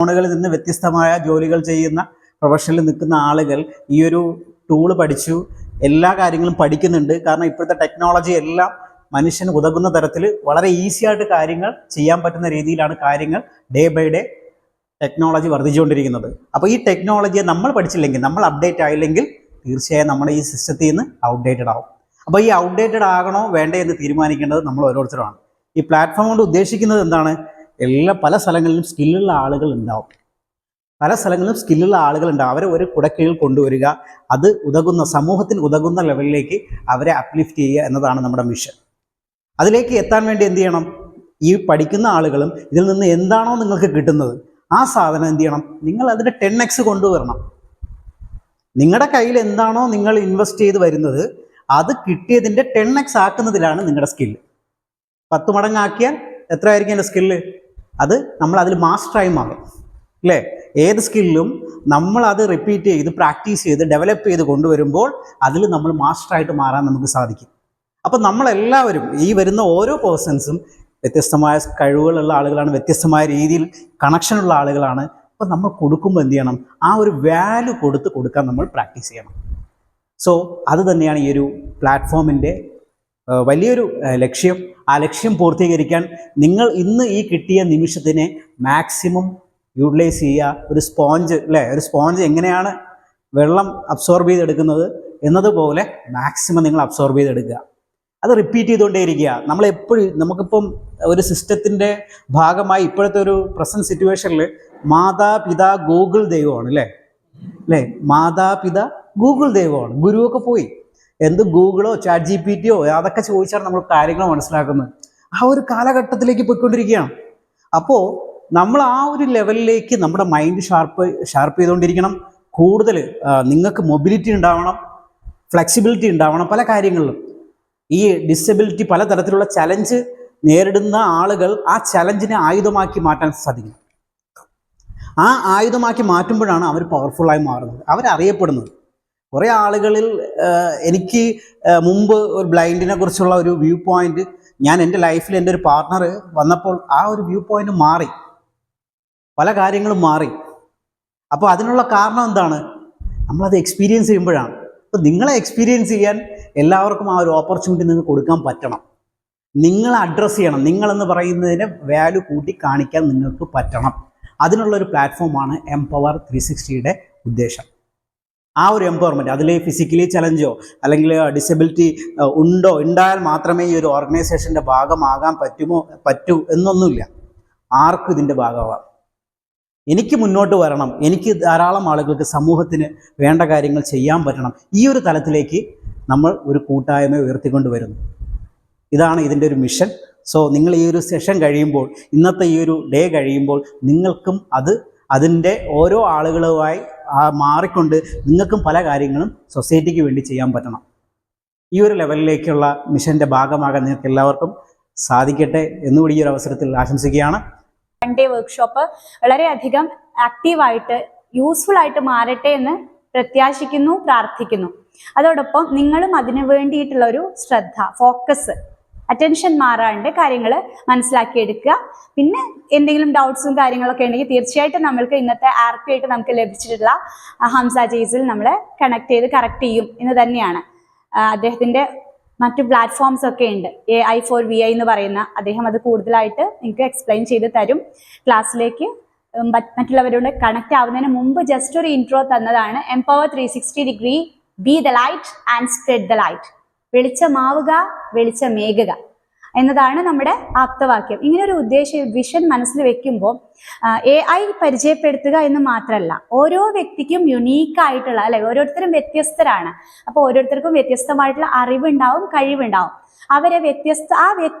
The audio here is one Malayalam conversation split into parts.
ഫോണുകളിൽ നിന്ന് വ്യത്യസ്തമായ ജോലികൾ ചെയ്യുന്ന പ്രൊഫഷനിൽ നിൽക്കുന്ന ആളുകൾ ഈ ഒരു ടൂള് പഠിച്ചു, എല്ലാ കാര്യങ്ങളും പഠിക്കുന്നുണ്ട്. കാരണം ഇപ്പോഴത്തെ ടെക്നോളജി എല്ലാം മനുഷ്യന് ഉതകുന്ന തരത്തിൽ വളരെ ഈസി ആയിട്ട് കാര്യങ്ങൾ ചെയ്യാൻ പറ്റുന്ന രീതിയിലാണ് കാര്യങ്ങൾ ഡേ ബൈ ഡേ ടെക്നോളജി വർദ്ധിച്ചുകൊണ്ടിരിക്കുന്നത്. അപ്പോൾ ഈ ടെക്നോളജിയെ നമ്മൾ പഠിച്ചില്ലെങ്കിൽ, നമ്മൾ അപ്ഡേറ്റ് ആയില്ലെങ്കിൽ തീർച്ചയായും നമ്മൾ ഈ സിസ്റ്റത്തിൽ നിന്ന് ഔട്ട്ഡേറ്റഡ് ആവും. അപ്പോൾ ഈ ഔട്ട്ഡേറ്റഡ് ആകണോ വേണ്ടേ എന്ന് തീരുമാനിക്കേണ്ടത് നമ്മൾ ഓരോരുത്തരുമാണ്. ഈ പ്ലാറ്റ്ഫോം കൊണ്ട് ഉദ്ദേശിക്കുന്നത് എന്താണ്? പല സ്ഥലങ്ങളിലും സ്കില്ലുള്ള ആളുകൾ ഉണ്ടാവും. അവരെ ഒരു കുടക്കീഴിൽ കൊണ്ടുവരിക, അത് ഉതകുന്ന സമൂഹത്തിന് ഉതകുന്ന ലെവലിലേക്ക് അവരെ അപ്ലിഫ്റ്റ് ചെയ്യുക എന്നതാണ് നമ്മുടെ മിഷൻ. അതിലേക്ക് എത്താൻ വേണ്ടി എന്ത് ചെയ്യണം? ഈ പഠിക്കുന്ന ആളുകളും ഇതിൽ നിന്ന് എന്താണോ നിങ്ങൾക്ക് കിട്ടുന്നത് ആ സാധനം എന്ത് ചെയ്യണം? നിങ്ങൾ അതിൻ്റെ 10x കൊണ്ടുവരണം. നിങ്ങളുടെ കയ്യിൽ എന്താണോ നിങ്ങൾ ഇൻവെസ്റ്റ് ചെയ്ത് വരുന്നത് അത് കിട്ടിയതിൻ്റെ 10x ആക്കുന്നതിലാണ് നിങ്ങളുടെ സ്കില്ല്. 10 മടങ്ങാക്കിയാൽ എത്ര ആയിരിക്കും എൻ്റെ സ്കില്ല്? അത് നമ്മൾ അതിൽ മാസ്റ്ററായി മാറും, അല്ലേ? ഏത് സ്കില്ലും നമ്മൾ അത് റിപ്പീറ്റ് ചെയ്ത് പ്രാക്ടീസ് ചെയ്ത് ഡെവലപ്പ് ചെയ്ത് കൊണ്ടുവരുമ്പോൾ അതിൽ നമ്മൾ മാസ്റ്ററായിട്ട് മാറാൻ നമുക്ക് സാധിക്കും. അപ്പം നമ്മളെല്ലാവരും ഈ വരുന്ന ഓരോ പേഴ്സൺസും വ്യത്യസ്തമായ കഴിവുകളുള്ള ആളുകളാണ്, വ്യത്യസ്തമായ രീതിയിൽ കണക്ഷനുള്ള ആളുകളാണ്. അപ്പം നമ്മൾ കൊടുക്കുമ്പോൾ എന്ത് ചെയ്യണം? ആ ഒരു വാല്യൂ കൊടുക്കാൻ നമ്മൾ പ്രാക്ടീസ് ചെയ്യണം. സോ അത് തന്നെയാണ് ഈ ഒരു പ്ലാറ്റ്ഫോമിൻ്റെ വലിയൊരു ലക്ഷ്യം. ആ ലക്ഷ്യം പൂർത്തീകരിക്കാൻ നിങ്ങൾ ഇന്ന് ഈ കിട്ടിയ നിമിഷത്തിനെ മാക്സിമം യൂട്ടിലൈസ് ചെയ്യുക. ഒരു സ്പോഞ്ച്, അല്ലേ? ഒരു സ്പോഞ്ച് എങ്ങനെയാണ് വെള്ളം അബ്സോർബ് ചെയ്തെടുക്കുന്നത് എന്നതുപോലെ മാക്സിമം നിങ്ങൾ അബ്സോർബ് ചെയ്തെടുക്കുക. അത് റിപ്പീറ്റ് ചെയ്തുകൊണ്ടേയിരിക്കുക. നമുക്കിപ്പം ഒരു സിസ്റ്റത്തിൻ്റെ ഭാഗമായി ഇപ്പോഴത്തെ ഒരു പ്രസൻറ്റ് സിറ്റുവേഷനിൽ മാതാപിതാ ഗൂഗിൾ ദൈവമാണ്, അല്ലേ? മാതാപിതാ ഗൂഗിൾ ദൈവമാണ്. ഗുരുവൊക്കെ പോയി, എന്ത് ഗൂഗിളോ ചാറ്റ് GPT അതൊക്കെ ചോദിച്ചാണ് നമ്മൾ കാര്യങ്ങൾ മനസ്സിലാക്കുന്നത്. ആ ഒരു കാലഘട്ടത്തിലേക്ക് പോയിക്കൊണ്ടിരിക്കുകയാണ്. അപ്പോൾ നമ്മൾ ആ ഒരു ലെവലിലേക്ക് നമ്മുടെ മൈൻഡ് ഷാർപ്പ് ചെയ്തുകൊണ്ടിരിക്കണം. കൂടുതൽ നിങ്ങൾക്ക് മൊബിലിറ്റി ഉണ്ടാവണം, ഫ്ലെക്സിബിലിറ്റി ഉണ്ടാവണം പല കാര്യങ്ങളിലും. ഈ ഡിസബിലിറ്റി, പലതരത്തിലുള്ള ചലഞ്ച് നേരിടുന്ന ആളുകൾ ആ ചലഞ്ചിനെ ആയുധമാക്കി മാറ്റാൻ സാധിക്കും. ആ ആയുധമാക്കി മാറ്റുമ്പോഴാണ് അവർ പവർഫുള്ളായി മാറുന്നത്, അവരറിയപ്പെടുന്നത്. കുറേ ആളുകളിൽ എനിക്ക് മുമ്പ് ഒരു ബ്ലൈൻഡിനെ കുറിച്ചുള്ള ഒരു വ്യൂ പോയിന്റ്, ഞാൻ എൻ്റെ ലൈഫിൽ എൻ്റെ ഒരു പാർട്ട്ണർ വന്നപ്പോൾ ആ ഒരു വ്യൂ പോയിന്റ് മാറി, പല കാര്യങ്ങളും മാറി. അപ്പോൾ അതിനുള്ള കാരണം എന്താണ്? നമ്മളത് എക്സ്പീരിയൻസ് ചെയ്യുമ്പോഴാണ്. അപ്പോൾ നിങ്ങളെ എക്സ്പീരിയൻസ് ചെയ്യാൻ എല്ലാവർക്കും ആ ഒരു ഓപ്പർച്യൂണിറ്റി നിങ്ങൾക്ക് കൊടുക്കാൻ പറ്റണം. നിങ്ങൾ അഡ്രസ്സ് ചെയ്യണം. നിങ്ങളെന്ന് പറയുന്നതിനെ വാല്യൂ കൂട്ടി കാണിക്കാൻ നിങ്ങൾക്ക് പറ്റണം. അതിനുള്ളൊരു പ്ലാറ്റ്ഫോമാണ് എംപവർ 360യുടെ ഉദ്ദേശം. ആ ഒരു എംപവർമെൻറ്റ്, അതിൽ ഫിസിക്കലി ചലഞ്ചോ അല്ലെങ്കിൽ ഡിസബിലിറ്റി ഉണ്ടായാൽ മാത്രമേ ഈ ഒരു ഓർഗനൈസേഷൻ്റെ ഭാഗമാകാൻ പറ്റൂ എന്നൊന്നുമില്ല. ആർക്കും ഇതിൻ്റെ ഭാഗമാകാം. എനിക്ക് മുന്നോട്ട് വരണം, എനിക്ക് ധാരാളം ആളുകൾക്ക് സമൂഹത്തിന് വേണ്ട കാര്യങ്ങൾ ചെയ്യാൻ പറ്റണം. ഈ ഒരു തലത്തിലേക്ക് നമ്മൾ ഒരു കൂട്ടായ്മ ഉയർത്തിക്കൊണ്ട് വരുന്നു. ഇതാണ് ഇതിൻ്റെ ഒരു മിഷൻ. സോ നിങ്ങൾ ഈ ഒരു സെഷൻ കഴിയുമ്പോൾ, ഇന്നത്തെ ഈ ഒരു ഡേ കഴിയുമ്പോൾ നിങ്ങൾക്കും അതിൻ്റെ ഓരോ ആളുകളുമായി മാറിക്കൊണ്ട് നിങ്ങൾക്കും പല കാര്യങ്ങളും സൊസൈറ്റിക്ക് വേണ്ടി ചെയ്യാൻ പറ്റണം. ഈ ഒരു ലെവലിലേക്കുള്ള മിഷൻ്റെ ഭാഗമാകാൻ നിങ്ങൾക്ക് എല്ലാവർക്കും സാധിക്കട്ടെ എന്നുകൂടി ഈ ഒരു അവസരത്തിൽ ആശംസിക്കുകയാണ്. വൺ ഡേ വർക്ക്ഷോപ്പ് വളരെയധികം ആക്റ്റീവായിട്ട് യൂസ്ഫുൾ ആയിട്ട് മാറട്ടെ എന്ന് പ്രത്യാശിക്കുന്നു, പ്രാർത്ഥിക്കുന്നു. അതോടൊപ്പം നിങ്ങളും അതിനു വേണ്ടിയിട്ടുള്ള ഒരു ശ്രദ്ധ, ഫോക്കസ്, അറ്റൻഷൻ മാറാണ്ട് കാര്യങ്ങൾ മനസ്സിലാക്കിയെടുക്കുക. പിന്നെ എന്തെങ്കിലും ഡൗട്ട്സും കാര്യങ്ങളൊക്കെ ഉണ്ടെങ്കിൽ തീർച്ചയായിട്ടും നമ്മൾക്ക് ഇന്നത്തെ RP ആയിട്ട് നമുക്ക് ലഭിച്ചിട്ടുള്ള ഹംസ ജെയ്സിൽ നമ്മളെ കണക്ട് ചെയ്ത് കറക്റ്റ് ചെയ്യും എന്ന് തന്നെയാണ്. അദ്ദേഹത്തിൻ്റെ മറ്റു പ്ലാറ്റ്ഫോംസ് ഒക്കെ ഉണ്ട്. AI4VI എന്ന് പറയുന്ന, അദ്ദേഹം അത് കൂടുതലായിട്ട് നിങ്ങൾക്ക് എക്സ്പ്ലെയിൻ ചെയ്ത് തരും. ക്ലാസ്സിലേക്ക് മറ്റുള്ളവരോട് കണക്ട് ആവുന്നതിന് മുമ്പ് ജസ്റ്റ് ഒരു ഇൻട്രോ തന്നതാണ്. Empower 360 degree, be the light and spread the light. വെളിച്ചമാവുക, വെളിച്ചമേകുക എന്നതാണ് നമ്മുടെ ആപ്തവാക്യം. ഇങ്ങനെ ഒരു വിഷൻ മനസ്സിൽ വെക്കുമ്പോൾ AI പരിചയപ്പെടുത്തുക എന്ന് മാത്രമല്ല, ഓരോ വ്യക്തിക്കും യുണീക്കായിട്ടുള്ള, അല്ലെ, ഓരോരുത്തരും വ്യത്യസ്തരാണ്. അപ്പോൾ ഓരോരുത്തർക്കും വ്യത്യസ്തമായിട്ടുള്ള അറിവുണ്ടാവും, കഴിവുണ്ടാവും. അവരെ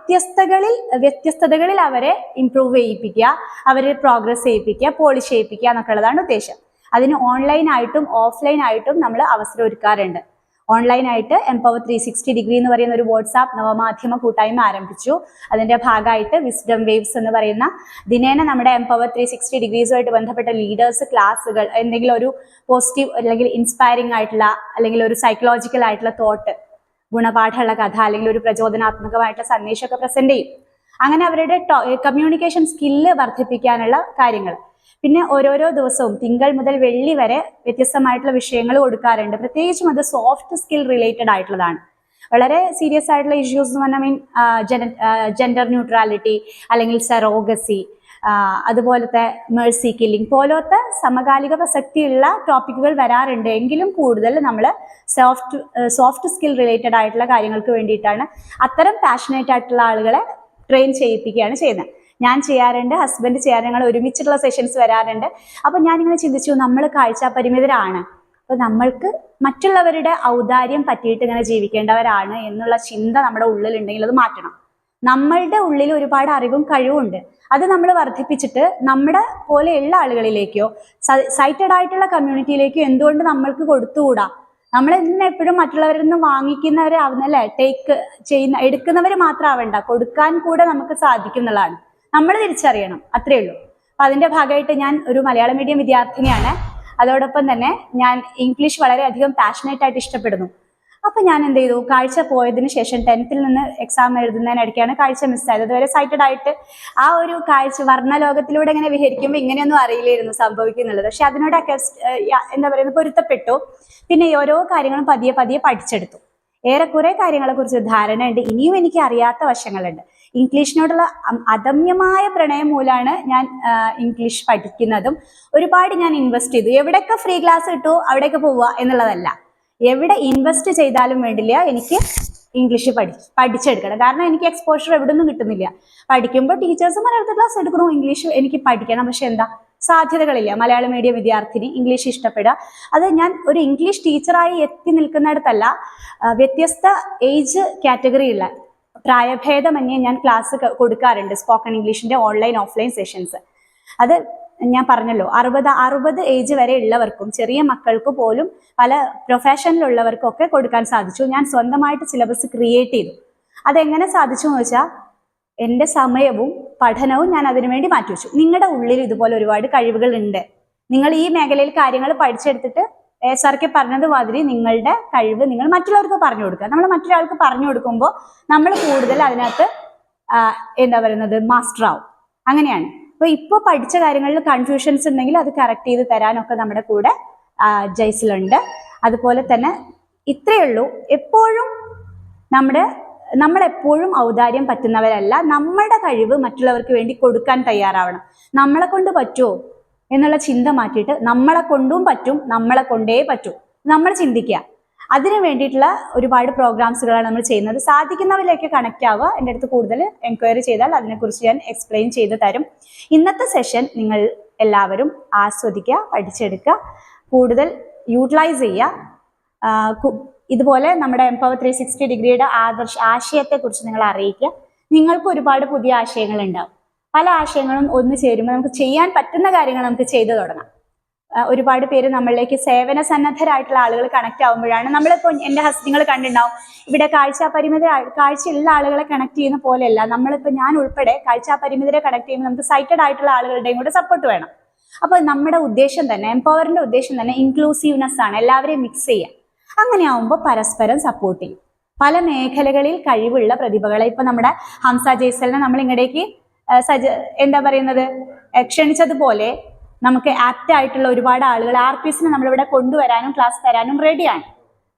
വ്യത്യസ്തതകളിൽ അവരെ ഇംപ്രൂവ് ചെയ്യിപ്പിക്കുക, അവരെ പ്രോഗ്രസ് ചെയ്യിപ്പിക്കുക, പോളിഷ് ചെയ്യിപ്പിക്കുക എന്നൊക്കെ ഉള്ളതാണ് ഉദ്ദേശം. അതിന് ഓൺലൈനായിട്ടും ഓഫ്ലൈനായിട്ടും നമ്മൾ അവസരം ഒരുക്കാറുണ്ട്. ഓൺലൈനായിട്ട് എംപവർ 360 ഡിഗ്രി എന്ന് പറയുന്ന ഒരു വാട്സാപ്പ് നവമാധ്യമ കൂട്ടായ്മ ആരംഭിച്ചു. അതിൻ്റെ ഭാഗമായിട്ട് വിസ്ഡം വേവ്സ് എന്ന് പറയുന്ന ദിനേന നമ്മുടെ എംപവർ 360 ഡിഗ്രീസുമായിട്ട് ബന്ധപ്പെട്ട ലീഡേഴ്സ് ക്ലാസ്സുകൾ, എന്തെങ്കിലും ഒരു പോസിറ്റീവ് അല്ലെങ്കിൽ ഇൻസ്പയറിംഗ് ആയിട്ടുള്ള അല്ലെങ്കിൽ ഒരു സൈക്കോളജിക്കൽ ആയിട്ടുള്ള തോട്ട്, ഗുണപാഠമുള്ള കഥ അല്ലെങ്കിൽ ഒരു പ്രചോദനാത്മകമായിട്ടുള്ള സന്ദേശമൊക്കെ പ്രസന്റ് ചെയ്യും. അങ്ങനെ അവരുടെ കമ്മ്യൂണിക്കേഷൻ സ്കില്ല് വർദ്ധിപ്പിക്കാനുള്ള കാര്യങ്ങൾ. പിന്നെ ഓരോരോ ദിവസവും തിങ്കൾ മുതൽ വെള്ളി വരെ വ്യത്യസ്തമായിട്ടുള്ള വിഷയങ്ങൾ കൊടുക്കാറുണ്ട്. പ്രത്യേകിച്ചും അത് സോഫ്റ്റ് സ്കിൽ റിലേറ്റഡ് ആയിട്ടുള്ളതാണ്. വളരെ സീരിയസ് ആയിട്ടുള്ള ഇഷ്യൂസ് എന്ന് പറഞ്ഞാൽ ജെൻഡർ ന്യൂട്രാലിറ്റി അല്ലെങ്കിൽ സെറോഗസി, അതുപോലത്തെ മേഴ്സി കില്ലിംഗ് പോലത്തെ സമകാലിക പ്രസക്തിയുള്ള ടോപ്പിക്കുകൾ വരാറുണ്ട്. എങ്കിലും കൂടുതൽ നമ്മൾ സോഫ്റ്റ് സ്കിൽ റിലേറ്റഡ് ആയിട്ടുള്ള കാര്യങ്ങൾക്ക് വേണ്ടിയിട്ടാണ് അത്തരം പാഷനേറ്റ് ആയിട്ടുള്ള ആളുകളെ ട്രെയിൻ ചെയ്യിപ്പിക്കുകയാണ് ചെയ്യുന്നത്. ഞാൻ ചെയ്യാറുണ്ട്, ഹസ്ബൻഡ് ചെയ്യാറുണ്ട്, ഞങ്ങൾ ഒരുമിച്ചുള്ള സെഷൻസ് വരാറുണ്ട്. അപ്പം ഞാനിങ്ങനെ ചിന്തിച്ചു, നമ്മൾ കാഴ്ചാപരിമിതരാണ്, അപ്പോൾ നമ്മൾക്ക് മറ്റുള്ളവരുടെ ഔദാര്യം പറ്റിയിട്ട് ഇങ്ങനെ ജീവിക്കേണ്ടവരാണ് എന്നുള്ള ചിന്ത നമ്മുടെ ഉള്ളിലുണ്ടെങ്കിൽ അത് മാറ്റണം. നമ്മളുടെ ഉള്ളിൽ ഒരുപാട് അറിവും കഴിവുണ്ട്. അത് നമ്മൾ വർദ്ധിപ്പിച്ചിട്ട് നമ്മുടെ പോലെയുള്ള ആളുകളിലേക്കോ സൈറ്റഡ് ആയിട്ടുള്ള കമ്മ്യൂണിറ്റിയിലേക്കോ എന്തുകൊണ്ട് നമ്മൾക്ക് കൊടുത്തുകൂടാ? നമ്മൾ എന്തിനാ എപ്പോഴും മറ്റുള്ളവരിൽ നിന്ന് വാങ്ങിക്കുന്നവരാവുന്നല്ലേ? എടുക്കുന്നവർ മാത്രമാവണ്ട, കൊടുക്കാൻ കൂടെ നമുക്ക് സാധിക്കും എന്നുള്ളതാണ് നമ്മൾ തിരിച്ചറിയണം. അത്രേ ഉള്ളൂ. അപ്പൊ അതിന്റെ ഭാഗമായിട്ട് ഞാൻ ഒരു മലയാളം മീഡിയം വിദ്യാർത്ഥിനിയാണ്. അതോടൊപ്പം തന്നെ ഞാൻ ഇംഗ്ലീഷ് വളരെയധികം പാഷനേറ്റ് ആയിട്ട് ഇഷ്ടപ്പെടുന്നു. അപ്പൊ ഞാൻ എന്ത് ചെയ്തു, കാഴ്ച പോയതിനു ശേഷം 10th നിന്ന് എക്സാം എഴുതുന്നതിനിടയ്ക്കാണ് കാഴ്ച മിസ്സായത്. അതുവരെ സൈറ്റഡ് ആയിട്ട് ആ ഒരു കാഴ്ച വർണ്ണലോകത്തിലൂടെ ഇങ്ങനെ വിഹരിക്കുമ്പോൾ ഇങ്ങനെയൊന്നും അറിയില്ലായിരുന്നു സംഭവിക്കുന്നുള്ളത്. പക്ഷെ അതിനോടൊക്കെ എന്താ പറയുന്നത്, പൊരുത്തപ്പെട്ടു. പിന്നെ ഈ ഓരോ കാര്യങ്ങളും പതിയെ പതിയെ പഠിച്ചെടുത്തു. ഏറെക്കുറെ കാര്യങ്ങളെ കുറിച്ച് ധാരണയുണ്ട്. ഇനിയും എനിക്ക് അറിയാത്ത വശങ്ങളുണ്ട്. ഇംഗ്ലീഷിനോടുള്ള അദമ്യമായ പ്രണയം മൂലമാണ് ഞാൻ ഇംഗ്ലീഷ് പഠിക്കുന്നതും. ഒരുപാട് ഞാൻ ഇൻവെസ്റ്റ് ചെയ്തു. എവിടെയൊക്കെ ഫ്രീ ക്ലാസ് കിട്ടുമോ അവിടെയൊക്കെ പോവുക എന്നുള്ളതല്ല, എവിടെ ഇൻവെസ്റ്റ് ചെയ്താലും വേണ്ടില്ല എനിക്ക് ഇംഗ്ലീഷ് പഠിച്ചെടുക്കണം. കാരണം എനിക്ക് എക്സ്പോഷർ എവിടെ നിന്നും കിട്ടുന്നില്ല. പഠിക്കുമ്പോൾ ടീച്ചേഴ്സ് മലയാളത്തിൽ ക്ലാസ് എടുക്കണോ, ഇംഗ്ലീഷ് എനിക്ക് പഠിക്കണം. പക്ഷെ എന്താ, സാധ്യതകളില്ല. മലയാളം മീഡിയം വിദ്യാർത്ഥിനി, ഇംഗ്ലീഷ് ഇഷ്ടപ്പെടുക. അത് ഞാൻ ഒരു ഇംഗ്ലീഷ് ടീച്ചറായി എത്തി നിൽക്കുന്നിടത്തല്ല, വ്യത്യസ്ത ഏജ് കാറ്റഗറിയുള്ള പ്രായഭേദമന്യേ ഞാൻ ക്ലാസ് കൊടുക്കാറുണ്ട്. സ്പോക്കൺ ഇംഗ്ലീഷിന്റെ ഓൺലൈൻ ഓഫ്ലൈൻ സെഷൻസ്. അത് ഞാൻ പറഞ്ഞല്ലോ, 60 ഏജ് വരെ ഉള്ളവർക്കും ചെറിയ മക്കൾക്ക് പോലും പല പ്രൊഫഷനിലുള്ളവർക്കും ഒക്കെ കൊടുക്കാൻ സാധിച്ചു. ഞാൻ സ്വന്തമായിട്ട് സിലബസ് ക്രിയേറ്റ് ചെയ്തു. അതെങ്ങനെ സാധിച്ചു എന്ന് വെച്ചാൽ എൻ്റെ സമയവും പഠനവും ഞാൻ അതിനുവേണ്ടി മാറ്റിവെച്ചു. നിങ്ങളുടെ ഉള്ളിൽ ഇതുപോലെ ഒരുപാട് കഴിവുകൾ ഉണ്ട്. നിങ്ങൾ ഈ മേഖലയിൽ കാര്യങ്ങൾ പഠിച്ചെടുത്തിട്ട് സാർക്ക് പറഞ്ഞത് മാതിരി നിങ്ങളുടെ കഴിവ് നിങ്ങൾ മറ്റുള്ളവർക്ക് പറഞ്ഞു കൊടുക്കുക. നമ്മൾ മറ്റൊരാൾക്ക് പറഞ്ഞു കൊടുക്കുമ്പോൾ നമ്മൾ കൂടുതൽ അതിനകത്ത് എന്താ പറയുന്നത്, മാസ്റ്റർ ആവും. അങ്ങനെയാണ്. അപ്പോൾ ഇപ്പോൾ പഠിച്ച കാര്യങ്ങളിൽ കൺഫ്യൂഷൻസ് ഉണ്ടെങ്കിൽ അത് കറക്റ്റ് ചെയ്ത് തരാനൊക്കെ നമ്മുടെ കൂടെ ജയ്സിലുണ്ട്. അതുപോലെ തന്നെ ഇത്രയേ ഉള്ളൂ. എപ്പോഴും നമ്മളെപ്പോഴും ഔദാര്യം പറ്റുന്നവരല്ല. നമ്മുടെ കഴിവ് മറ്റുള്ളവർക്ക് വേണ്ടി കൊടുക്കാൻ തയ്യാറാവണം. നമ്മളെ കൊണ്ട് പറ്റുമോ എന്നുള്ള ചിന്ത മാറ്റിയിട്ട് നമ്മളെ കൊണ്ടും പറ്റും, നമ്മളെ കൊണ്ടേ പറ്റൂ, നമ്മൾ ചിന്തിക്കുക. അതിനു വേണ്ടിയിട്ടുള്ള ഒരുപാട് പ്രോഗ്രാംസുകളാണ് നമ്മൾ ചെയ്യുന്നത്. സാധിക്കുന്നവരിലേക്ക് കണക്ട് ആവുക. എൻ്റെ അടുത്ത് കൂടുതൽ എൻക്വയറി ചെയ്താൽ അതിനെക്കുറിച്ച് ഞാൻ എക്സ്പ്ലെയിൻ ചെയ്ത് തരും. ഇന്നത്തെ സെഷൻ നിങ്ങൾ എല്ലാവരും ആസ്വദിക്കുക, പഠിച്ചെടുക്കുക, കൂടുതൽ യൂട്ടിലൈസ് ചെയ്യുക. ഇതുപോലെ നമ്മുടെ എംപവർ 360 ഡിഗ്രിയുടെ ആശയത്തെക്കുറിച്ച് നിങ്ങൾ അറിയിക്കുക. നിങ്ങൾക്ക് ഒരുപാട് പുതിയ ആശയങ്ങൾ ഉണ്ടാവും. പല ആശയങ്ങളും ഒന്ന് ചേരുമ്പോൾ നമുക്ക് ചെയ്യാൻ പറ്റുന്ന കാര്യങ്ങൾ നമുക്ക് ചെയ്തു തുടങ്ങാം. ഒരുപാട് പേര് നമ്മളിലേക്ക് സേവന സന്നദ്ധരായിട്ടുള്ള ആളുകൾ കണക്ട് ആവുമ്പോഴാണ് നമ്മളിപ്പോൾ എൻ്റെ നിങ്ങൾ കണ്ടിട്ടുണ്ടാവും, ഇവിടെ കാഴ്ചയുള്ള ആളുകളെ കണക്ട് ചെയ്യുന്ന പോലെയല്ല. നമ്മളിപ്പോൾ ഞാൻ ഉൾപ്പെടെ കാഴ്ചാപരിമിതരെ കണക്ട് ചെയ്യുമ്പോൾ നമുക്ക് സൈറ്റഡ് ആയിട്ടുള്ള ആളുകളുടെയും കൂടെ സപ്പോർട്ട് വേണം. അപ്പോൾ നമ്മുടെ ഉദ്ദേശം തന്നെ, എംപവറിന്റെ ഉദ്ദേശം തന്നെ ഇൻക്ലൂസീവ്നെസ് ആണ്, എല്ലാവരെയും മിക്സ് ചെയ്യുക. അങ്ങനെ ആവുമ്പോൾ പരസ്പരം സപ്പോർട്ട് ചെയ്യും. പല മേഖലകളിൽ കഴിവുള്ള പ്രതിഭകളെ ഇപ്പൊ നമ്മുടെ ഹംസ ജയ്സലിനെ നമ്മൾ ഇങ്ങടേക്ക് എന്താ പറയുന്നത് ക്ഷണിച്ചതുപോലെ നമുക്ക് ആപ്റ്റ് ആയിട്ടുള്ള ഒരുപാട് ആളുകൾ RPSനെ നമ്മളിവിടെ കൊണ്ടുവരാനും ക്ലാസ് തരാനും റെഡിയാണ്.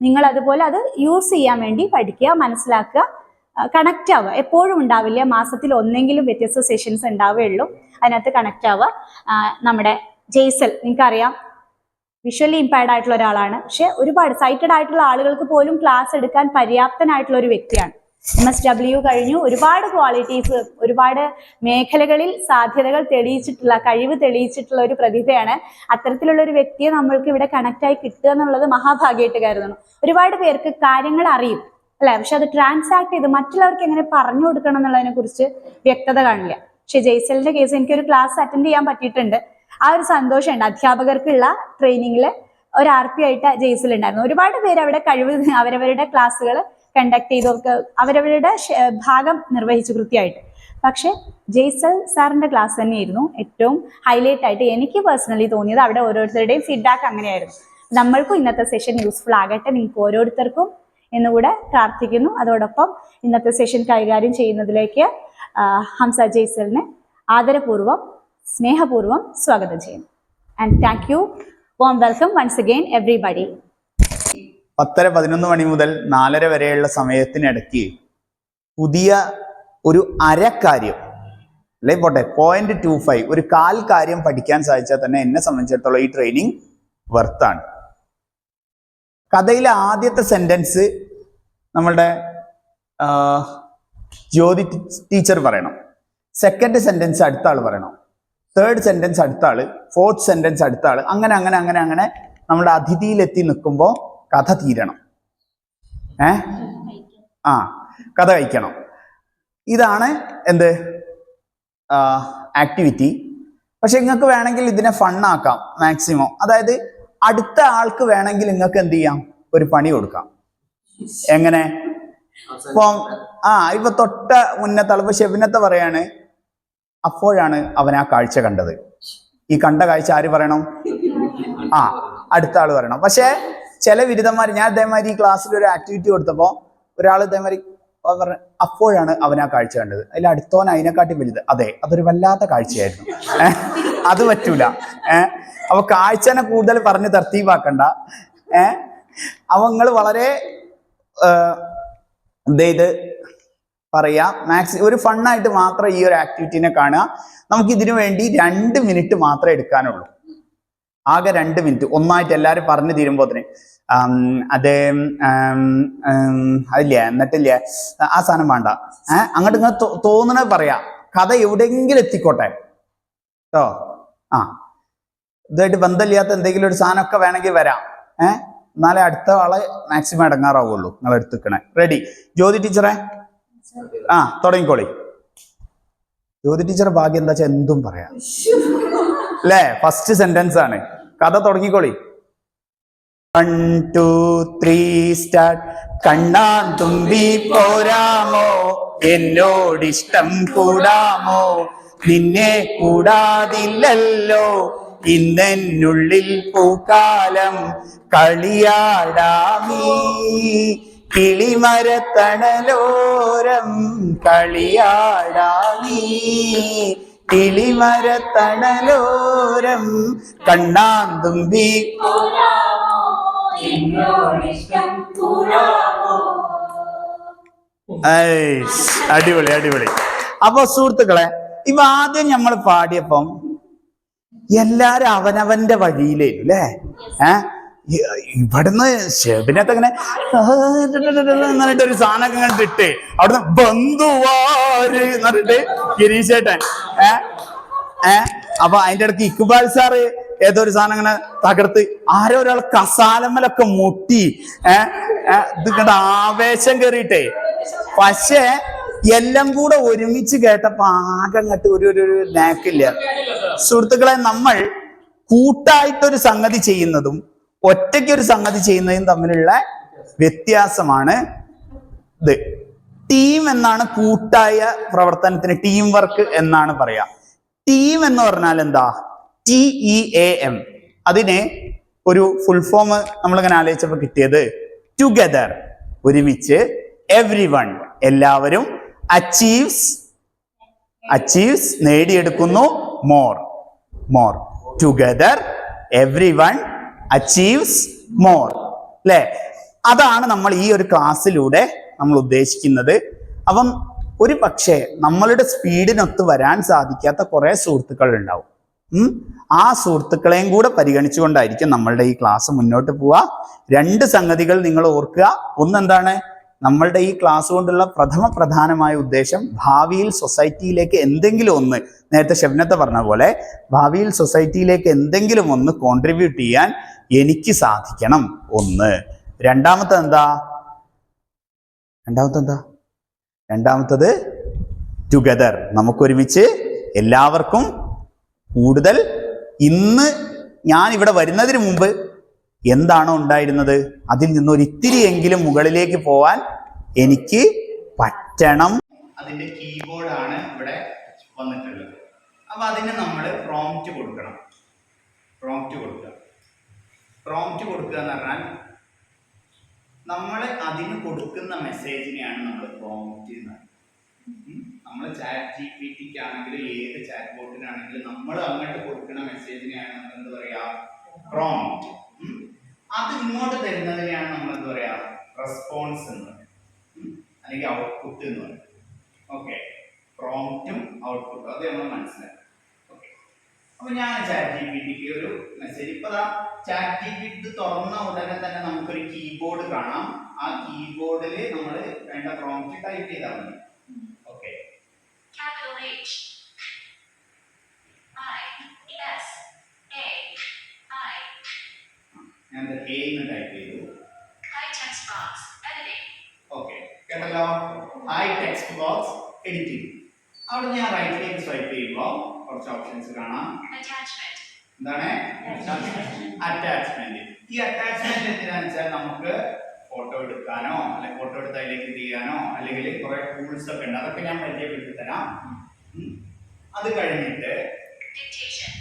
നിങ്ങൾ അതുപോലെ അത് യൂസ് ചെയ്യാൻ വേണ്ടി പഠിക്കുക, മനസ്സിലാക്കുക, കണക്റ്റ് ആവുക. എപ്പോഴും ഉണ്ടാവില്ല, മാസത്തിൽ ഒന്നെങ്കിലും വ്യത്യസ്ത സെഷൻസ് ഉണ്ടാവുകയുള്ളൂ. അതിനകത്ത് കണക്റ്റ് ആവുക. നമ്മുടെ ജയ്സൽ നിങ്ങൾക്കറിയാം, വിഷ്വലി ഇമ്പയർഡ് ആയിട്ടുള്ള ഒരാളാണ്. പക്ഷെ ഒരുപാട് സൈറ്റഡ് ആയിട്ടുള്ള ആളുകൾക്ക് പോലും ക്ലാസ് എടുക്കാൻ പര്യാപ്തനായിട്ടുള്ള ഒരു വ്യക്തിയാണ്. MSW കഴിഞ്ഞു, ഒരുപാട് ക്വാളിറ്റീസ്, ഒരുപാട് മേഖലകളിൽ സാധ്യതകൾ തെളിയിച്ചിട്ടുള്ള, കഴിവ് തെളിയിച്ചിട്ടുള്ള ഒരു പ്രതിഭയാണ്. അത്തരത്തിലുള്ള ഒരു വ്യക്തിയെ നമ്മൾക്ക് ഇവിടെ കണക്റ്റായി കിട്ടുക എന്നുള്ളത് മഹാഭാഗ്യമായിട്ട് കരുതുന്നു. ഒരുപാട് പേർക്ക് കാര്യങ്ങൾ അറിയും അല്ലെ, പക്ഷെ അത് ട്രാൻസാക്ട് ചെയ്ത് മറ്റുള്ളവർക്ക് എങ്ങനെ പറഞ്ഞു കൊടുക്കണം എന്നുള്ളതിനെ കുറിച്ച് വ്യക്തത കാണില്ല. പക്ഷെ ജയ്സലിന്റെ കേസ് എനിക്കൊരു ക്ലാസ് അറ്റൻഡ് ചെയ്യാൻ പറ്റിയിട്ടുണ്ട്. ആ ഒരു സന്തോഷമുണ്ട്. അധ്യാപകർക്കുള്ള ട്രെയിനിങ്ങിൽ ഒരു RP ആയിട്ട് ജയ്സൽ ഉണ്ടായിരുന്നു. ഒരുപാട് പേര് അവിടെ കഴിവ് അവരവരുടെ ക്ലാസ്സുകൾ കണ്ടക്ട് ചെയ്തവർക്ക് അവരവരുടെ ഭാഗം നിർവഹിച്ചു കൃത്യമായിട്ട്. പക്ഷെ ജയ്സൽ സാറിന്റെ ക്ലാസ് തന്നെയായിരുന്നു ഏറ്റവും ഹൈലൈറ്റ് ആയിട്ട് എനിക്ക് പേഴ്സണലി തോന്നിയത്. അവിടെ ഓരോരുത്തരുടെയും ഫീഡ്ബാക്ക് അങ്ങനെയായിരുന്നു. നമ്മൾക്കും ഇന്നത്തെ സെഷൻ യൂസ്ഫുൾ ആകട്ടെ നിങ്ങൾക്ക് ഓരോരുത്തർക്കും എന്നുകൂടെ പ്രാർത്ഥിക്കുന്നു. അതോടൊപ്പം ഇന്നത്തെ സെഷൻ കൈകാര്യം ചെയ്യുന്നതിലേക്ക് ഹംസ ജയ്സലിനെ ആദരപൂർവ്വം സ്നേഹപൂർവ്വം സ്വാഗതം ചെയ്യുന്നു. And thank you. Warm welcome once again everybody. 10-11 മണി മുതൽ 4:30 വരെയുള്ള സമയത്തിനിടയ്ക്ക് പുതിയ ഒരു അരക്കാര്യം അല്ലെ പോട്ടെ 0.25 ഒരു കാൽ കാര്യം പഠിക്കാൻ സാധിച്ചാൽ തന്നെ എന്നെ സംബന്ധിച്ചിടത്തോളം ഈ ട്രെയിനിങ് വർത്താണ്. കഥയിലെ ആദ്യത്തെ സെന്റൻസ് നമ്മളുടെ ജ്യോതി ടീച്ചർ പറയണം, സെക്കൻഡ് സെന്റൻസ് അടുത്ത ആൾ പറയണം, തേർഡ് സെന്റൻസ് അടുത്ത ആള്, ഫോർത്ത് സെന്റൻസ് അടുത്ത ആള്, അങ്ങനെ അങ്ങനെ അങ്ങനെ അങ്ങനെ നമ്മുടെ അതിഥിയിലെത്തി നിൽക്കുമ്പോൾ കഥ തീരണം. കഥ കഴിക്കണം. ഇതാണ് എന്ത് ആക്ടിവിറ്റി. പക്ഷെ നിങ്ങൾക്ക് വേണമെങ്കിൽ ഇതിനെ ഫണ്ണാക്കാം മാക്സിമം. അതായത് അടുത്ത ആൾക്ക് വേണമെങ്കിൽ നിങ്ങൾക്ക് എന്ത് ചെയ്യാം, ഒരു പണി കൊടുക്കാം. എങ്ങനെ? ഇപ്പൊ തൊട്ട മുന്നത്തെ ആൾ, ഇപ്പൊ ഷെബിനത്തെ പറയാണ്, അപ്പോഴാണ് അവൻ ആ കാഴ്ച കണ്ടത്. ഈ കണ്ട കാഴ്ച ആര് പറയണം? അടുത്ത ആള് പറയണം. പക്ഷെ ചില ബിരുദന്മാർ, ഞാൻ ഇതേമാതിരി ഈ ക്ലാസ്സിൽ ഒരു ആക്ടിവിറ്റി കൊടുത്തപ്പോ ഒരാൾ ഇതേമാതിരി പറഞ്ഞു, അപ്പോഴാണ് അവൻ ആ കാഴ്ച കണ്ടത്. അതിൽ അടുത്തവൻ അതിനെക്കാട്ടി വലുത്. അതെ, അതൊരു വല്ലാത്ത കാഴ്ചയായിരുന്നു. അത് പറ്റൂല. അപ്പൊ കാഴ്ചനെ കൂടുതൽ പറഞ്ഞ് തർത്തീവാക്കണ്ട. അപ്പൊ നിങ്ങൾ വളരെ ഇത് പറയാ, ഒരു ഫണ്ണായിട്ട് മാത്രം ഈ ഒരു ആക്ടിവിറ്റിനെ കാണുക. നമുക്ക് ഇതിനു വേണ്ടി 2 മിനിറ്റ് മാത്രമേ എടുക്കാനുള്ളൂ. ആകെ 2 മിനിറ്റ്. ഒന്നായിട്ട് എല്ലാവരും പറഞ്ഞു തീരുമ്പോത്തിന് അത് അതില്ല, എന്നിട്ടില്ല, ആ സാധനം വേണ്ട. അങ്ങോട്ട് ഇങ്ങനെ തോന്നണ പറയാ. കഥ എവിടെയെങ്കിലും എത്തിക്കോട്ടെ കേട്ടോ. ഇതായിട്ട് ബന്ധമില്ലാത്ത എന്തെങ്കിലും ഒരു സാധനമൊക്കെ വേണമെങ്കിൽ വരാം. എന്നാലേ അടുത്ത ആളെ മാക്സിമം ഇടങ്ങാറാവുള്ളൂ. നിങ്ങൾ എടുത്തിക്കണേ. റെഡി? ജ്യോതി ടീച്ചറെ തുടങ്ങിക്കോളി. ജ്യോതി ടീച്ചറെ ഭാഗ്യം എന്താ വെച്ചാൽ എന്തും പറയാം അല്ലേ? ഫസ്റ്റ് സെന്റൻസ് ആണ്. കഥ തുടങ്ങിക്കോളി. 1 2 3 സ്റ്റാർട്ട്. കണ്ണാൻ തുമ്പി പോരാമോ, എന്നോടിഷ്ടം കൂടാമോ, നിന്നെ കൂടാതില്ലല്ലോ ഇന്നെന്നുള്ളിൽ പൂക്കാലം, കളിയാടാമീ കിളിമരത്തണലോരം, കളിയാടാമീ കിളിമരത്തണലോരം, കണ്ണാന്തുമ്പി. അടിപൊളി അടിപൊളി. അപ്പൊ സുഹൃത്തുക്കളെ, ഇവ ആദ്യം നമ്മൾ പാടിയപ്പം എല്ലാരും അവനവന്റെ വഴിയിലേക്കും അല്ലേ? ഇവിടുന്ന് ഷെബിനകത്ത് ഇങ്ങനെ എന്നിട്ട് ഒരു സാധനമൊക്കെ ഇങ്ങനെ ഇട്ട് അവിടുന്ന് ബന്ധുവാര് എന്നിട്ട് ഗിരീശേട്ടൻ അപ്പൊ അതിന്റെ ഇടയ്ക്ക് ഇക്ബാൽ സാറ് ഏതോ ഒരു സാധനം ഇങ്ങനെ തകർത്ത് ആരോ ഒരാൾ കസാലമ്മലൊക്കെ മുട്ടി ഇത് കണ്ട ആവേശം കയറിയിട്ടേ. പക്ഷെ എല്ലാം കൂടെ ഒരുമിച്ച് കേട്ടപ്പോ ആകെ അങ്ങോട്ട് ഒരു നാക്കില്ല. സുഹൃത്തുക്കളെ, നമ്മൾ കൂട്ടായിട്ടൊരു സംഗതി ചെയ്യുന്നതും ഒറ്റയ്ക്കൊരു സംഗതി ചെയ്യുന്നതും തമ്മിലുള്ള വ്യത്യാസമാണ് ഇത്. ടീം എന്നാണ് കൂട്ടായ പ്രവർത്തനത്തിന് ടീം വർക്ക് എന്നാണ് പറയാ. ടീം എന്ന് പറഞ്ഞാൽ എന്താ? TEAM. അതിന് ഒരു ഫുൾ ഫോം നമ്മളിങ്ങനെ ആലോചിച്ചപ്പോൾ കിട്ടിയത് ടുഗദർ, ഒരുമിച്ച്, എവ്രിവൺ, എല്ലാവരും, അച്ചീവ്സ് നേടിയെടുക്കുന്നു, more. Together, everyone, achieves, more. അല്ലെ? അതാണ് നമ്മൾ ഈ ഒരു ക്ലാസ്സിലൂടെ നമ്മൾ ഉദ്ദേശിക്കുന്നത്. അപ്പം ഒരു പക്ഷേ നമ്മളുടെ സ്പീഡിനൊത്ത് വരാൻ സാധിക്കാത്ത കുറെ സുഹൃത്തുക്കൾ ഉണ്ടാവും. ആ സുഹൃത്തുക്കളെയും കൂടെ പരിഗണിച്ചുകൊണ്ടായിരിക്കും നമ്മളുടെ ഈ ക്ലാസ് മുന്നോട്ട് പോവുക. 2 സംഗതികൾ നിങ്ങൾ ഓർക്കുക. ഒന്നെന്താണ്? നമ്മളുടെ ഈ ക്ലാസ് കൊണ്ടുള്ള പ്രധാനമായ ഉദ്ദേശം ഭാവിയിൽ സൊസൈറ്റിയിലേക്ക് എന്തെങ്കിലും ഒന്ന്, നേരത്തെ ഷെബ്നത്തെ പറഞ്ഞ പോലെ ഭാവിയിൽ സൊസൈറ്റിയിലേക്ക് എന്തെങ്കിലും ഒന്ന് കോൺട്രിബ്യൂട്ട് ചെയ്യാൻ എനിക്ക് സാധിക്കണം. ഒന്ന്. രണ്ടാമത്തത് ടുഗദർ, നമുക്കൊരുമിച്ച്, എല്ലാവർക്കും കൂടുതൽ. ഇന്ന് ഞാൻ ഇവിടെ വരുന്നതിന് മുമ്പ് എന്താണോ ഉണ്ടായിരുന്നത് അതിൽ നിന്നൊരിത്തിരിയെങ്കിലും മുകളിലേക്ക് പോവാൻ എനിക്ക് പറ്റണം. അതിന്റെ കീബോർഡാണ് ഇവിടെ വന്നിട്ടുള്ളത്. അപ്പൊ അതിന് നമ്മൾ പ്രോംപ്റ്റ് കൊടുക്കണം. പ്രോംപ്റ്റ് കൊടുക്കുക എന്ന് പറഞ്ഞാൽ നമ്മൾ അതിന് കൊടുക്കുന്ന മെസ്സേജിനെയാണ് നമ്മൾ പ്രോംപ്റ്റ് എന്ന് പറയുന്നത്. നമ്മൾ ചാറ്റ് GPT ആണെങ്കിലും ഏത് ചാറ്റ് ബോട്ടിനാണെങ്കിലും നമ്മൾ അങ്ങോട്ട് കൊടുക്കുന്ന മെസ്സേജിനെയാണ് നമ്മൾ എന്ത് പറയാ, പ്രോംപ്റ്റ്. അത് ഇങ്ങോട്ട് തരുന്നതിനെയാണ് നമ്മൾ എന്ത് പറയാ, റെസ്പോൺസ് എന്ന് പറയും, അല്ലെങ്കിൽ ഔട്ട്പുട്ട് എന്ന് പറയും. ഓക്കെ, പ്രോംപ്റ്റും ഔട്ട്പുട്ടും അത് നമ്മൾ മനസ്സിലാക്കി. ഓക്കെ, അപ്പൊ ഞാൻ ചാറ്റ് GPTക്ക് ഒരു മെസ്സേജ്, ഇപ്പൊ ചാറ്റ് GPT തുറന്ന ഉടനെ തന്നെ നമുക്കൊരു കീബോർഡ് കാണാം. ആ കീബോർഡിൽ നമ്മൾ വേണ്ട പ്രോംപ്റ്റ് ടൈപ്പ് ചെയ്താൽ മതി. Okay, Capital H I S A I. ഞാൻ A എന്ന് ടൈപ്പ് ചെയ്തു. High text box editing. Okay, കേട്ടല്ലോ, ഹായ് ടെക്സ്റ്റ് ബോക്സ് എഡിറ്റിംഗ്. അവിടെ ഞാൻ റൈറ്റിലേക്ക് സ്വൈപ്പ് ചെയ്യുമ്പോൾ കുറച്ച് ഓപ്ഷൻസ് കാണാം. Attachment. എന്താണ് അറ്റാച്ച്മെന്റ്? ഈ അറ്റാച്ച്മെന്റ് എന്തിനാന്ന് വെച്ചാൽ നമുക്ക് ഫോട്ടോ എടുക്കാനോ അല്ലെങ്കിൽ ഫോട്ടോ എടുത്ത് അതിലേക്ക് ചെയ്യാനോ അല്ലെങ്കിൽ കുറെ ടൂൾസ് ഒക്കെ ഉണ്ട്, അതൊക്കെ ഞാൻ പരിചയപ്പെടുത്തി തരാം. അത് കഴിഞ്ഞിട്ട് Dictation.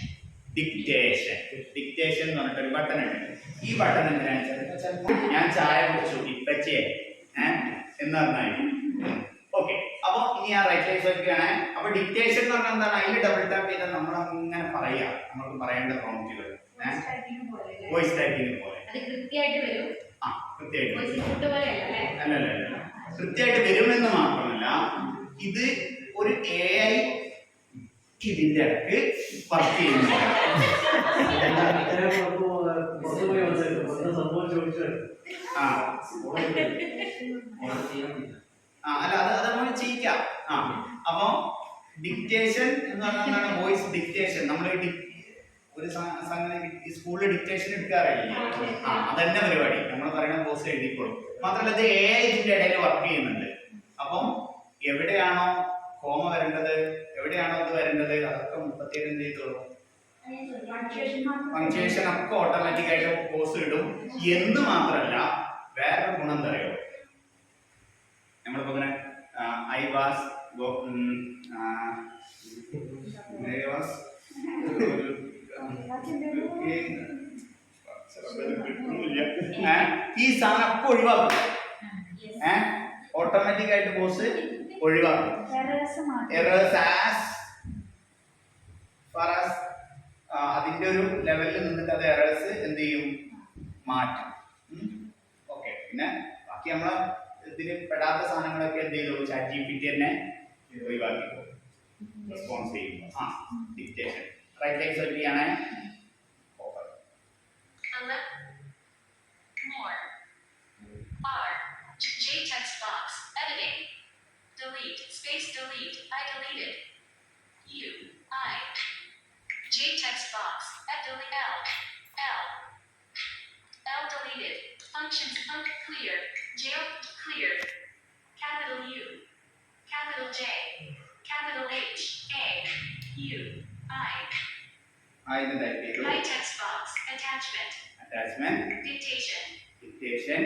ഡിക്റ്റേഷൻ എന്ന് പറഞ്ഞിട്ട് ഒരു ബട്ടൺ ഉണ്ട്. ഈ ബട്ടൺ എന്തിനാണെന്ന് വെച്ചാൽ ഞാൻ ചായ കുടിച്ചു ഇപ്പച്ചേ എന്ന് പറഞ്ഞാൽ. ഓക്കെ, അപ്പൊ ഇനി ഞാൻ റൈറ്റ് സൈഡ് ആണ്. അപ്പൊ ഡിക്റ്റേഷൻ എന്ന് പറഞ്ഞാൽ എന്താണ്, അതിൽ ഡബിൾ ടാപ്പ് ചെയ്താൽ നമ്മൾ അങ്ങനെ പറയാ, നമുക്ക് പറയേണ്ട പ്രോംപ്റ്റുകൾ വോയിസ് ടൈപ്പിംഗ് പോലെ അത് കൃത്യമായിട്ട് വരും. കൃത്യമായിട്ട് പോലെയല്ല. അല്ലല്ല, കൃത്യമായിട്ട് വരുമെന്ന് മാത്രമല്ല, ഇത് ഒരു AI ഇതിന്റെ ഇടക്ക് വർക്ക് ചെയ്യുന്നു. അല്ല, അത് നമ്മൾ ചെയ്യിക്കാം. അപ്പൊ ഡിക്റ്റേഷൻ എന്ന് പറഞ്ഞാൽ വോയിസ് ഡിക്റ്റേഷൻ. നമ്മൾ ഒരു സംഗതി സ്കൂളിൽ ഡിക്റ്റേഷൻ എടുക്കാറില്ല, അതന്നെ പരിപാടി. നമ്മൾ പറയുന്ന പോസ്റ്റ് എഴുതിക്കോളും. മാത്രമല്ല ഇത് AI ഇതിന്റെ ഇടയിൽ വർക്ക് ചെയ്യുന്നുണ്ട്. അപ്പം എവിടെയാണോ കോമ വരേണ്ടത്, എവിടെയാണോ ഇത് വരേണ്ടത്, അതൊക്കെ 37 എന്ത് ചെയ്തോളൂ, പങ്ക്ച്വേഷൻ ഒക്കെ ഓട്ടോമാറ്റിക് ആയിട്ട് പോസ്റ്റ് ഇടും. എന്ന് മാത്രമല്ല വേറൊരു ഗുണം എന്താ അറിയോ, നമ്മളിപ്പോ ഇങ്ങനെ ഐ വാസ് ഈ സാധനം ഒക്കെ ഒഴിവാക്കും. ഓട്ടോമാറ്റിക് ആയിട്ട് പോസ്റ്റ് ഒഴിവാക്കും. Errors as far as അതിന്റെ ഒരു ലെവലിൽ നിന്നിട്ട് അത് എറേഴ്സ് എന്ത് ചെയ്യും, മാറ്റും. ഓക്കെ, പിന്നെ ബാക്കി നമ്മളെ ഇതിന് പെടാത്ത സാധനങ്ങളൊക്കെ എന്ത് ചെയ്തു, ചാറ്റ് GPT തന്നെ ഒഴിവാക്കി റെസ്പോൺസ് ചെയ്യും. ഡിക്റ്റേഷൻ റൈറ്റിലേക്ക് സെലക്ട് ചെയ്യണേ. More. R. J text box editing. Delete space delete. I deleted. U I J text box delete L deleted. Functions clear. J clear. Capital U. Capital J. Capital H A U I. ഇത് ടൈപ്പ് ചെയ്തു. High text box attachment. Attachment, Dictation. Dictation,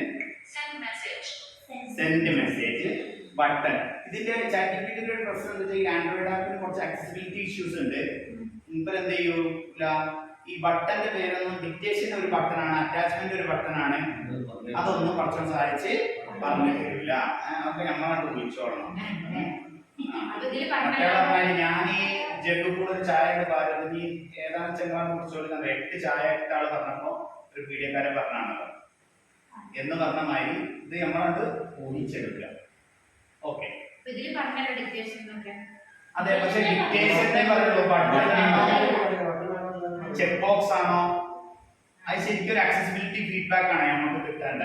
Send message. Send message, button. ഇതിന്റെ ചാറ്റ് ജിപിടിയുടെ ഒരു പ്രശ്നം എന്താ വെച്ചാൽ ഈ ആൻഡ്രോയിഡ് ആപ്പിന് കുറച്ച് ആക്സസിബിലിറ്റി ഇഷ്യൂസ് ഉണ്ട്. ഇപ്പൊ എന്ത് ചെയ്യൂല, ഈ ബട്ടന്റെ പേരൊന്നും, ഡിക്റ്റേഷൻ ഒരു ബട്ടണാണ്, അറ്റാച്ച്മെന്റ് ഒരു ബട്ടണാണ്, അതൊന്നും കുറച്ചും സഹായിച്ച് പറഞ്ഞു തരില്ല. അപ്പൊ നമ്മളായിട്ട് ഉപയോഗിച്ചോളണം. മറ്റേ പറഞ്ഞാൽ ഞാൻ ഈ ജഗ്ഗു കൂടെ ചായയുടെ ഭാരതി ഏതാനും ചെങ്ങാൻ കുറിച്ചോളി 8 ചായ ഇട്ട ആള് പറഞ്ഞപ്പോ ഒരു പീഡിയക്കാരെ പറഞ്ഞാണല്ലോ എന്ന് പറഞ്ഞ മാതിരി ഇത് നമ്മളത് ഊഹിച്ചെടുക്കുക. ഓക്കെ, അതെ. പക്ഷെ ഡിക്റ്റേഷനെ പറയുള്ളൂ, ചെക്ക് ബോക്സ് ആണോ, അത് ശരിക്കും ഒരു ആക്സസിബിലിറ്റി ഫീഡ്ബാക്ക് ആണ് നമുക്ക് കിട്ടേണ്ട.